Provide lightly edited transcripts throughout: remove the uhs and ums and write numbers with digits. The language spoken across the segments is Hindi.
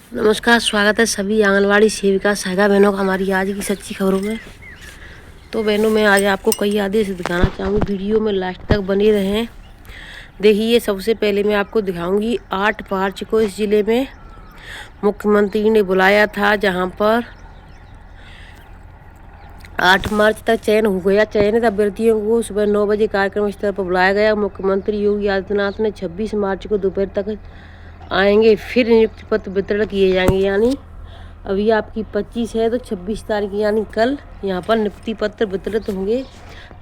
नमस्कार, स्वागत है सभी आंगनवाड़ी सेविका सहायिका बहनों का हमारी आज की सच्ची खबरों में। तो बहनों, मैं आज आपको कई आदेश दिखाना चाहूँगी, वीडियो में लास्ट तक बने रहें। देखिए, सबसे पहले मैं आपको दिखाऊंगी 8 मार्च को इस ज़िले में मुख्यमंत्री ने बुलाया था, जहां पर 8 मार्च तक चयन हो गया। चयनित अभ्यर्थियों को सुबह 9 बजे कार्यक्रम स्थल पर बुलाया गया। मुख्यमंत्री योगी आदित्यनाथ ने 26 मार्च को दोपहर तक आएंगे, फिर नियुक्ति पत्र वितरण किए जाएंगे। यानी अभी आपकी 25 है तो 26 तारीख यानी कल यहाँ पर नियुक्ति पत्र वितरित होंगे।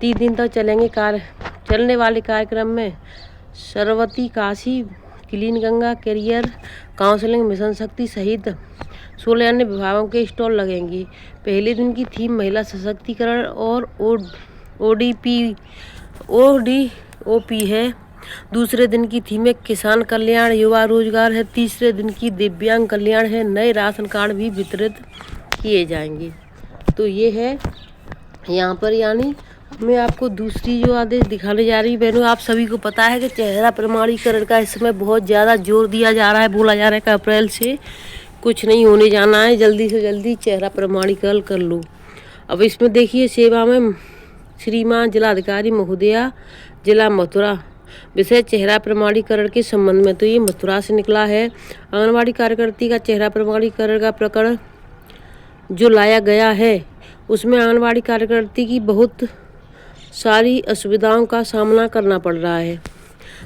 3 दिन तक चलने वाले कार्यक्रम में Saraswati Kashi, clean Ganga, career counselling, mission Shakti सहित 16 अन्य विभागों के स्टॉल लगेंगे। पहले दिन की थीम महिला सशक्तिकरण और ओडीओपी है। दूसरे दिन की थीम किसान कल्याण, युवा रोजगार है। तीसरे दिन की दिव्यांग कल्याण है। नए राशन कार्ड भी वितरित किए जाएंगे। तो ये है यहाँ पर। यानी मैं आपको दूसरी जो आदेश दिखाने जा रही हूँ बहनों, आप सभी को पता है कि चेहरा प्रमाणीकरण का इस समय बहुत ज़्यादा जोर दिया जा रहा है। बोला जा रहा है कि अप्रैल से कुछ नहीं होने जाना है, जल्दी से जल्दी चेहरा प्रमाणीकरण कर लो। अब इसमें देखिए, सेवा में श्रीमान जिलाधिकारी महोदया, जिला मथुरा, विषय चेहरा प्रमाणीकरण के संबंध में। तो ये मथुरा से निकला है। आंगनवाड़ी कार्यकर्ती का चेहरा प्रमाणीकरण का प्रकरण जो लाया गया है, उसमें आंगनवाड़ी कार्यकर्ती की बहुत सारी असुविधाओं का सामना करना पड़ रहा है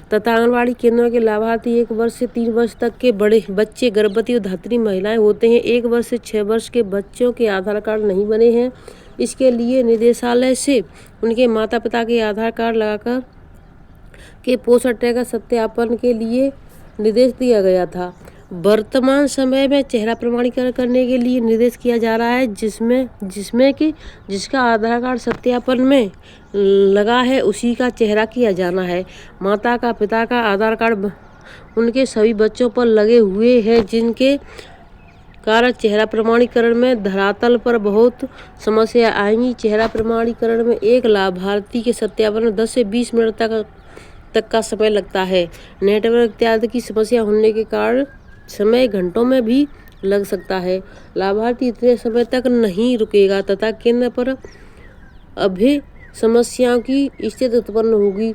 तथा आंगनवाड़ी केंद्रों के लाभार्थी 1 वर्ष से 3 वर्ष तक के बड़े बच्चे, गर्भवती और धात्री महिलाएं होते हैं। 1 वर्ष से 6 वर्ष के बच्चों के आधार कार्ड नहीं बने हैं। इसके लिए निदेशालय से उनके माता पिता के आधार कार्ड लगाकर के पोषण का सत्यापन के लिए निर्देश दिया गया था। वर्तमान समय में चेहरा प्रमाणीकरण करने के लिए निर्देश किया जा रहा है, जिसमें कि जिसका आधार कार्ड सत्यापन में लगा है उसी का चेहरा किया जाना है। माता का, पिता का आधार कार्ड उनके सभी बच्चों पर लगे हुए हैं, जिनके कारण चेहरा प्रमाणीकरण में धरातल पर बहुत समस्या आएंगी। चेहरा प्रमाणीकरण में एक लाभार्थी के सत्यापन में 10 से 20 मिनट तक का समय लगता है। नेटवर्क इत्यादि की समस्या होने के कारण समय घंटों में भी लग सकता है। लाभार्थी इतने समय तक नहीं रुकेगा तथा केंद्र पर अभी समस्याओं की स्थिति उत्पन्न होगी।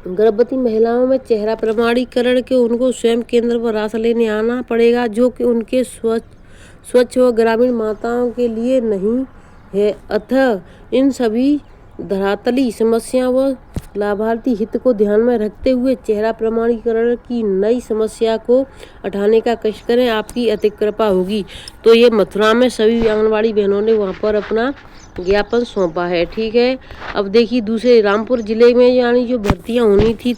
गर्भवती महिलाओं में चेहरा प्रमाणीकरण के उनको स्वयं केंद्र पर राशन लेने आना पड़ेगा, जो कि उनके स्वच्छ व ग्रामीण माताओं के लिए नहीं है। अतः इन सभी धरातली समस्याओं व लाभार्थी हित को ध्यान में रखते हुए चेहरा प्रमाणीकरण की नई समस्या को उठाने का कष्ट करें, आपकी अति कृपा होगी। तो ये मथुरा में सभी आंगनवाड़ी बहनों ने वहाँ पर अपना ज्ञापन सौंपा है। ठीक है। अब देखिए, दूसरे रामपुर जिले में यानी जो भर्तियां होनी थी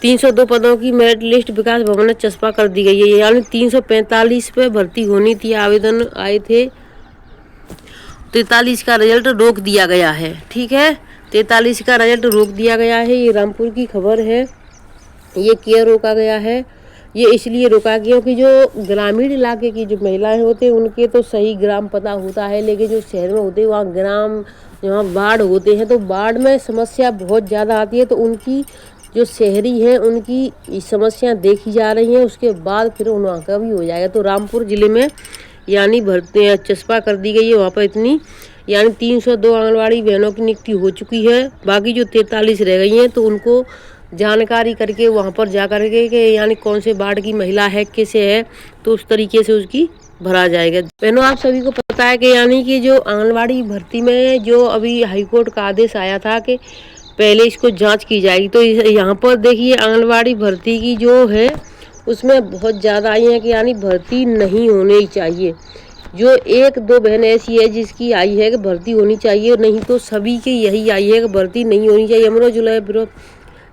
302 पदों की मेरिट लिस्ट विकास भवन ने चस्पा कर दी गई है। यानी 345 पे भर्ती होनी थी, आवेदन आए थे। 43 का रिजल्ट रोक दिया गया है। ठीक है, 43 का रिजल्ट रोक दिया गया है। ये रामपुर की खबर है। ये क्यों रोका गया है? ये इसलिए रोका क्योंकि जो ग्रामीण इलाके की जो महिलाएं होते हैं उनके तो सही ग्राम पता होता है, लेकिन जो शहर में होते हैं वहाँ ग्राम, जहाँ वार्ड होते हैं तो वार्ड में समस्या बहुत ज़्यादा आती है। तो उनकी जो शहरी हैं उनकी समस्या देखी जा रही हैं, उसके बाद फिर वहाँ का भी हो जाएगा। तो रामपुर ज़िले में यानी भर्ती चस्पा कर दी गई है वहाँ पर इतनी, यानी 302 आंगनवाड़ी बहनों की नियुक्ति हो चुकी है। बाकी जो 43 रह गई हैं तो उनको जानकारी करके वहाँ पर जा करके कि यानी कौन से वार्ड की महिला है, किसे है, तो उस तरीके से उसकी भरा जाएगा। बहनों, आप सभी को पता है कि यानी कि जो आंगनवाड़ी भर्ती में जो अभी हाईकोर्ट का आदेश आया था कि पहले इसको जांच की जाएगी। तो यहाँ पर देखिए, आंगनवाड़ी भर्ती की जो है उसमें बहुत ज़्यादा आई है कि यानी भर्ती नहीं होनी चाहिए। जो 1-2 बहन ऐसी है जिसकी आई है कि भर्ती होनी चाहिए, नहीं तो सभी की यही आई है कि भर्ती नहीं होनी चाहिए। अमरोहा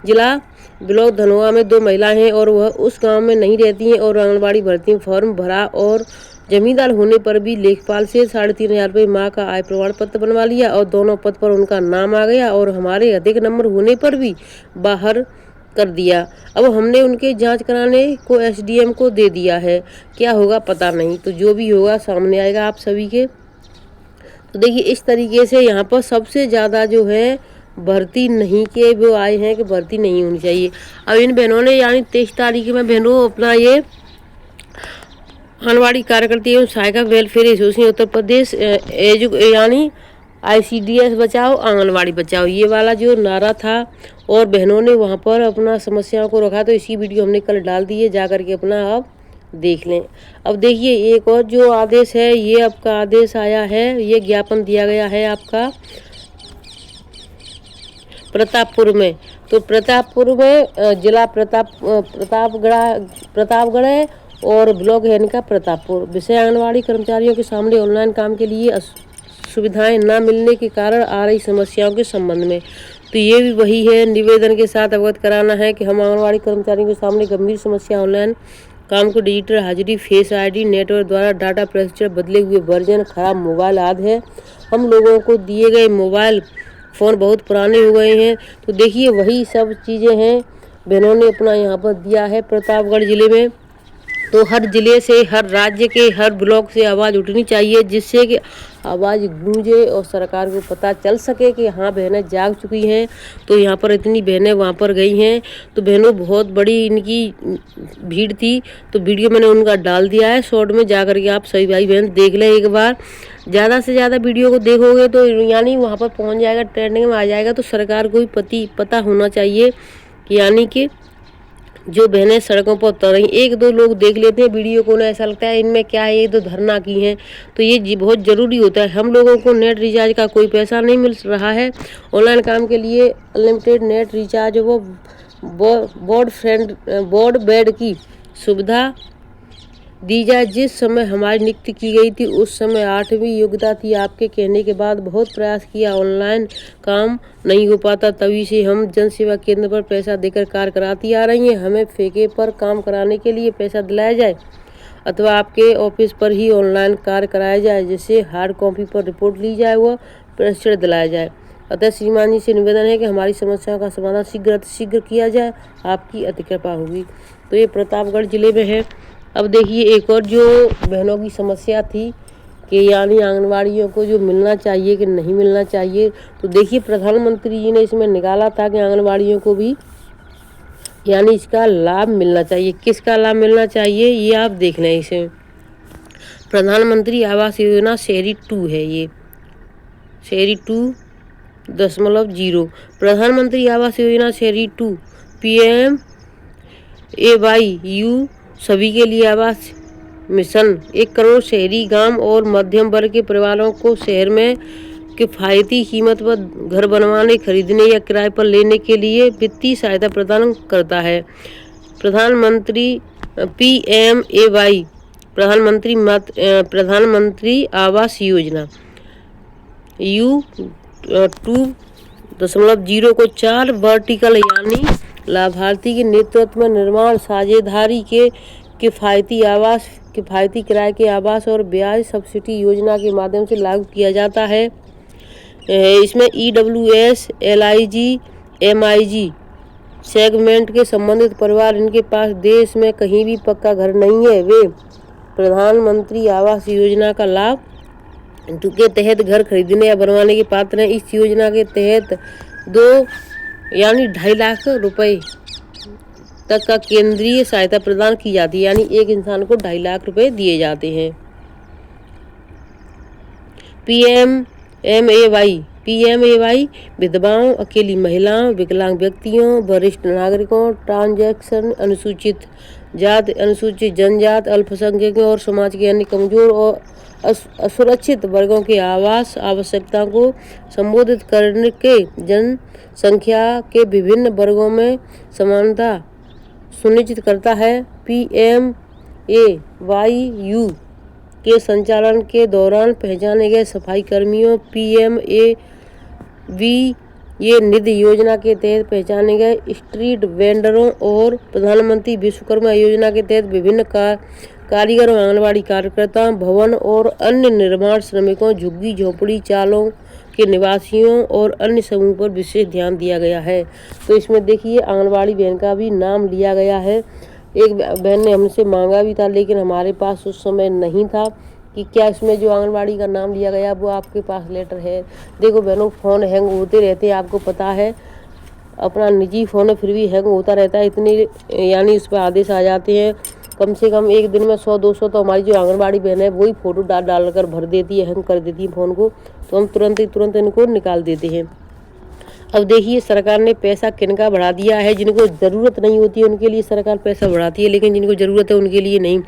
जिला ब्लॉक धनोआ में 2 महिलाएं हैं और वह उस गांव में नहीं रहती हैं और आंगनवाड़ी भर्ती में फॉर्म भरा और जमींदार होने पर भी लेखपाल से 3,500 रुपये माह का आय प्रमाण पत्र बनवा लिया और दोनों पद पर उनका नाम आ गया और हमारे अधिक नंबर होने पर भी बाहर कर दिया। अब हमने उनके जांच कराने को एसडीएम को दे दिया है। क्या होगा पता नहीं, तो जो भी होगा सामने आएगा आप सभी के। तो देखिए, इस तरीके से यहाँ पर सबसे ज़्यादा जो है भर्ती नहीं किए, वो आए हैं कि भर्ती नहीं होनी चाहिए। अब इन बहनों ने यानी 23 तारीख में बहनों अपना ये आंगनबाड़ी कार्यकर्ता एवं सहायिका वेलफेयर एसोसिएशन उत्तर प्रदेश यानी ICDS बचाओ आंगनबाड़ी बचाओ, ये वाला जो नारा था और बहनों ने वहाँ पर अपना समस्याओं को रखा। तो इसी वीडियो हमने कल डाल दी है, जा करके अपना आप देख लें। अब देखिए एक और जो आदेश है, ये आपका आदेश आया है, ये ज्ञापन दिया गया है आपका प्रतापपुर में। तो प्रतापपुर में जिला प्रतापगढ़ है और ब्लॉक है इनका प्रतापपुर। विषय आंगनबाड़ी कर्मचारियों के सामने ऑनलाइन काम के लिए सुविधाएं न मिलने के कारण आ रही समस्याओं के संबंध में। तो ये भी वही है, निवेदन के साथ अवगत कराना है कि हम आंगनबाड़ी कर्मचारियों के सामने गंभीर समस्या ऑनलाइन काम को डिजिटल हाजिरी, फेस ID, नेटवर्क द्वारा डाटा प्रशिक्षण, बदले हुए वर्जन, खराब मोबाइल आदि है। हम लोगों को दिए गए मोबाइल फ़ोन बहुत पुराने हो गए हैं। तो देखिए वही सब चीज़ें हैं बहनों ने अपना यहाँ पर दिया है प्रतापगढ़ ज़िले में। तो हर ज़िले से, हर राज्य के हर ब्लॉक से आवाज़ उठनी चाहिए, जिससे कि आवाज़ गूंजे और सरकार को पता चल सके कि हाँ बहनें जाग चुकी हैं। तो यहाँ पर इतनी बहनें वहाँ पर गई हैं। तो बहनों बहुत बड़ी इनकी भीड़ थी। तो वीडियो मैंने उनका डाल दिया है शॉर्ट में, जा करके आप सभी भाई बहन देख लें एक बार। ज़्यादा से ज़्यादा वीडियो को देखोगे तो यानी वहाँ पर पहुँच जाएगा, ट्रेंडिंग में आ जाएगा। तो सरकार को भी पता होना चाहिए कि यानी कि जो बहनें सड़कों पर उतर रही, एक दो लोग देख लेते हैं वीडियो को, उन्हें ऐसा लगता है इनमें क्या है, ये तो धरना की हैं। तो ये बहुत ज़रूरी होता है। हम लोगों को नेट रिचार्ज का कोई पैसा नहीं मिल रहा है। ऑनलाइन काम के लिए अनलिमिटेड नेट रिचार्ज वो ब्रॉडबैंड की सुविधा दी जाए। जिस समय हमारी नियुक्ति की गई थी उस समय 8वीं योग्यता थी। आपके कहने के बाद बहुत प्रयास किया, ऑनलाइन काम नहीं हो पाता, तभी से हम जन सेवा केंद्र पर पैसा देकर कार्य कराती आ रही हैं। हमें फेंके पर काम कराने के लिए पैसा दिलाया जाए अथवा आपके ऑफिस पर ही ऑनलाइन कार्य कराया जाए, जिससे हार्ड कॉपी पर रिपोर्ट ली जाए व प्रशिक्षण दिलाया जाए। अतः श्रीमान जी से निवेदन है कि हमारी समस्याओं का समाधान शीघ्र किया जाए, आपकी अति कृपा होगी। तो ये प्रतापगढ़ जिले में है। अब देखिए एक और जो बहनों की समस्या थी कि यानी आंगनबाड़ियों को जो मिलना चाहिए कि नहीं मिलना चाहिए। तो देखिए प्रधानमंत्री जी ने इसमें निकाला था कि आंगनबाड़ियों को भी यानी इसका लाभ मिलना चाहिए। किसका लाभ मिलना चाहिए ये आप देख लें। इसे प्रधानमंत्री आवास योजना शहरी 2 है, ये शहरी 2.0 प्रधानमंत्री आवास योजना शहरी 2 PMAYU सभी के लिए आवास मिशन 1 करोड़ शहरी, गांव और मध्यम वर्ग के परिवारों को शहर में किफ़ायती कीमत पर घर बनवाने, खरीदने या किराए पर लेने के लिए वित्तीय सहायता प्रदान करता है। प्रधानमंत्री PMAY प्रधानमंत्री आवास योजना U2.0 को 4 वर्टिकल यानी लाभार्थी के नेतृत्व में निर्माण, साझेदारी के किफ़ायती आवास, किफ़ायती किराए के आवास और ब्याज सब्सिडी योजना के माध्यम से लागू किया जाता है। इसमें EWS, LIG, MIG सेगमेंट के संबंधित परिवार इनके पास देश में कहीं भी पक्का घर नहीं है, वे प्रधानमंत्री आवास योजना का लाभ के तहत घर खरीदने या बनवाने के पात्र हैं। इस योजना के तहत 2.5 लाख रुपए तक का केंद्रीय सहायता प्रदान की जाती है, यानी एक इंसान को 2.5 लाख रुपए दिए जाते हैं। PMAY विधवाओं, अकेली महिलाओं, विकलांग व्यक्तियों, वरिष्ठ नागरिकों, ट्रांसजेंडर, अनुसूचित जाति, अनुसूचित जनजाति, अल्पसंख्यकों और समाज के अन्य कमजोर और असुरक्षित वर्गों के आवास आवश्यकताओं को संबोधित करने के जनसंख्या के विभिन्न वर्गों में समानता सुनिश्चित करता है। PMAYU के संचालन के दौरान पहचाने गए सफाई कर्मियों, PMAY निधि योजना के तहत पहचाने गए स्ट्रीट वेंडरों और प्रधानमंत्री विश्वकर्मा योजना के तहत विभिन्न कारीगरों, आंगनबाड़ी कार्यकर्ताओं, भवन और अन्य निर्माण श्रमिकों, झुग्गी झोपड़ी चालों के निवासियों और अन्य समूह पर विशेष ध्यान दिया गया है। तो इसमें देखिए आंगनबाड़ी बहन का भी नाम लिया गया है। एक बहन ने हमसे मांगा भी था, लेकिन हमारे पास उस समय नहीं था कि क्या इसमें जो आंगनबाड़ी का नाम लिया गया वो आपके पास लेटर है। देखो बहनों, फ़ोन हैंग होते रहते हैं, आपको पता है, अपना निजी फ़ोन है फिर भी हैंग होता रहता है। इतनी यानी इस पर आदेश आ जाते हैं, कम से कम एक दिन में 100-200 तो हमारी जो आंगनबाड़ी बहन है वही फ़ोटो डाल कर भर देती है, हैंग कर देती है फ़ोन को, तो हम तुरंत इनको निकाल देते हैं। अब देखिए सरकार ने पैसा किनका बढ़ा दिया है, जिनको ज़रूरत नहीं होती है उनके लिए सरकार पैसा बढ़ाती है, लेकिन जिनको ज़रूरत है उनके लिए नहीं।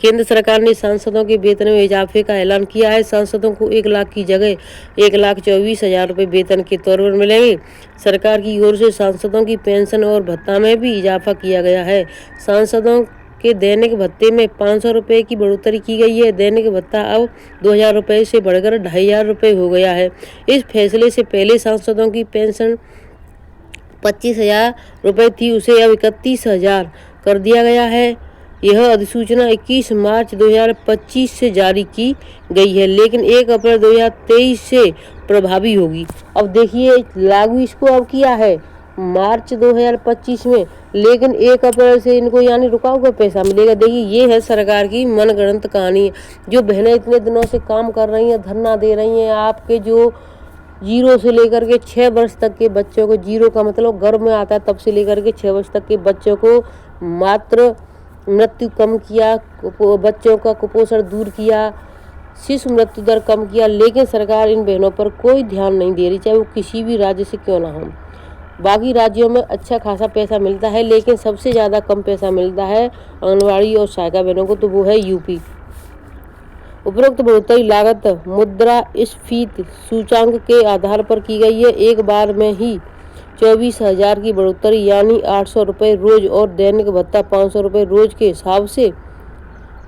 केंद्र सरकार ने सांसदों के वेतन में इजाफे का ऐलान किया है। सांसदों को 1 लाख की जगह 1,24,000 रुपये वेतन के तौर पर मिलेंगे। सरकार की ओर से सांसदों की पेंशन और भत्ता में भी इजाफा किया गया है। सांसदों के दैनिक भत्ते में 500 रुपये की बढ़ोतरी की गई है। दैनिक भत्ता अब 2,000 रुपये से बढ़कर 2,500 रुपये हो गया है। इस फैसले से पहले सांसदों की पेंशन 25,000 रुपये थी, उसे अब 31,000 कर दिया गया है। यह अधिसूचना 21 मार्च 2025 से जारी की गई है, लेकिन 1 अप्रैल 2023 से प्रभावी होगी। अब देखिए लागू इसको अब किया है मार्च 2025 में, लेकिन 1 अप्रैल से इनको यानी रुका हुआ पैसा मिलेगा। देखिए ये है सरकार की मनगढ़ंत कहानी। जो बहनें इतने दिनों से काम कर रही हैं, धरना दे रही हैं, आपके जो 0 से लेकर के 6 वर्ष तक के बच्चों को, 0 का मतलब गर्भ में आता है तब से लेकर के 6 वर्ष तक के बच्चों को मात्र मृत्यु कम किया, बच्चों का कुपोषण दूर किया, शिशु मृत्यु दर कम किया, लेकिन सरकार इन बहनों पर कोई ध्यान नहीं दे रही, चाहे वो किसी भी राज्य से क्यों ना हो। बाकी राज्यों में अच्छा खासा पैसा मिलता है, लेकिन सबसे ज़्यादा कम पैसा मिलता है आंगनबाड़ी और सहायिका बहनों को, तो वो है यूपी। उपरोक्त बढ़ोतरी लागत मुद्रास्फीति सूचांक के आधार पर की गई है। एक बार में ही 24,000 की बढ़ोतरी यानी 800 रुपये रोज और दैनिक भत्ता 500 रुपये रोज के हिसाब से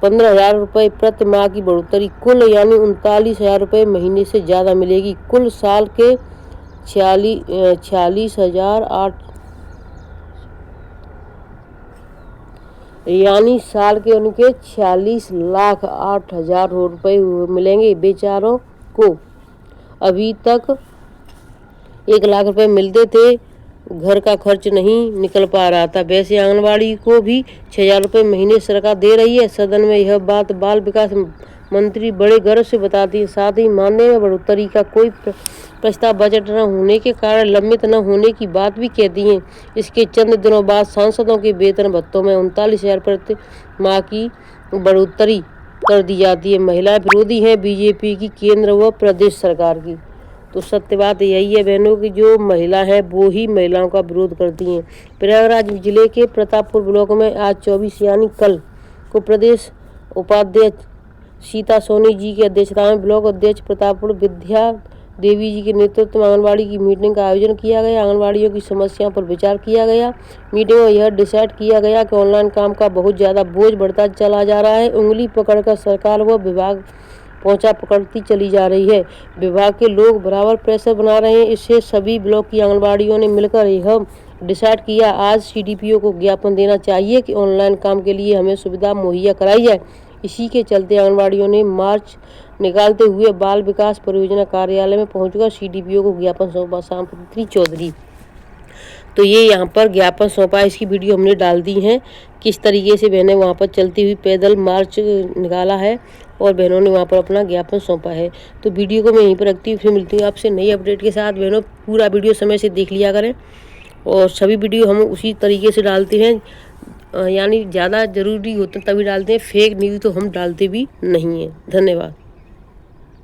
15,000 रुपये प्रति माह की बढ़ोतरी कुल यानी 39,000 रुपये महीने से ज़्यादा मिलेगी। कुल साल के 46,008 यानी साल के उनके 46,08,000 रुपये मिलेंगे बेचारों को। अभी तक 1 लाख रुपए मिलते थे, घर का खर्च नहीं निकल पा रहा था। वैसे आंगनबाड़ी को भी 6,000 रुपये महीने सरकार दे रही है। सदन में यह बात बाल विकास मंत्री बड़े गर्व से बताती है। साथ ही मानदेय में बढ़ोतरी का कोई प्रस्ताव बजट न होने के कारण लंबित न होने की बात भी कहती हैं। इसके चंद दिनों बाद सांसदों के वेतन भत्तों में 39,000 प्रति माह की बढ़ोतरी कर दी जाती है। महिला विरोधी है बीजेपी की केंद्र व प्रदेश सरकार की। तो सत्य बात यही है बहनों की, जो महिला है वो ही महिलाओं का विरोध करती हैं। प्रयागराज जिले के प्रतापपुर ब्लॉक में आज 24 यानी कल को प्रदेश उपाध्यक्ष सीता सोनी जी की अध्यक्षता में ब्लॉक अध्यक्ष प्रतापपुर विद्या देवी जी के नेतृत्व में आंगनबाड़ी की मीटिंग का आयोजन किया गया। आंगनबाड़ियों की समस्याओं पर विचार किया गया। मीटिंग में यह डिसाइड किया गया कि ऑनलाइन काम का बहुत ज़्यादा बोझ बढ़ता चला जा रहा है। उंगली पकड़कर सरकार व विभाग पहुंचा पकड़ती चली जा रही है। विभाग के लोग बराबर प्रेशर बना रहे हैं। इससे सभी ब्लॉक की आंगनबाड़ियों ने मिलकर यह डिसाइड किया आज CDPO को ज्ञापन देना चाहिए कि ऑनलाइन काम के लिए हमें सुविधा मुहैया कराई जाए। इसी के चलते आंगनबाड़ियों ने मार्च निकालते हुए बाल विकास परियोजना कार्यालय में पहुंचकर CDPO को ज्ञापन सौंपा। सांप्रति चौधरी तो ये यहाँ पर ज्ञापन सौंपा, इसकी वीडियो हमने डाल दी है किस तरीके से बहनें वहाँ पर चलती हुई पैदल मार्च निकाला है और बहनों ने वहाँ पर अपना ज्ञापन सौंपा है। तो वीडियो को मैं यहीं पर रखती हूँ, फिर मिलती हूँ आपसे नई अपडेट के साथ। बहनों पूरा वीडियो समय से देख लिया करें और सभी वीडियो हम उसी तरीके से डालते हैं, यानी ज़्यादा ज़रूरी होता तभी डालते हैं, फेक न्यूज़ तो हम डालते भी नहीं हैं। धन्यवाद।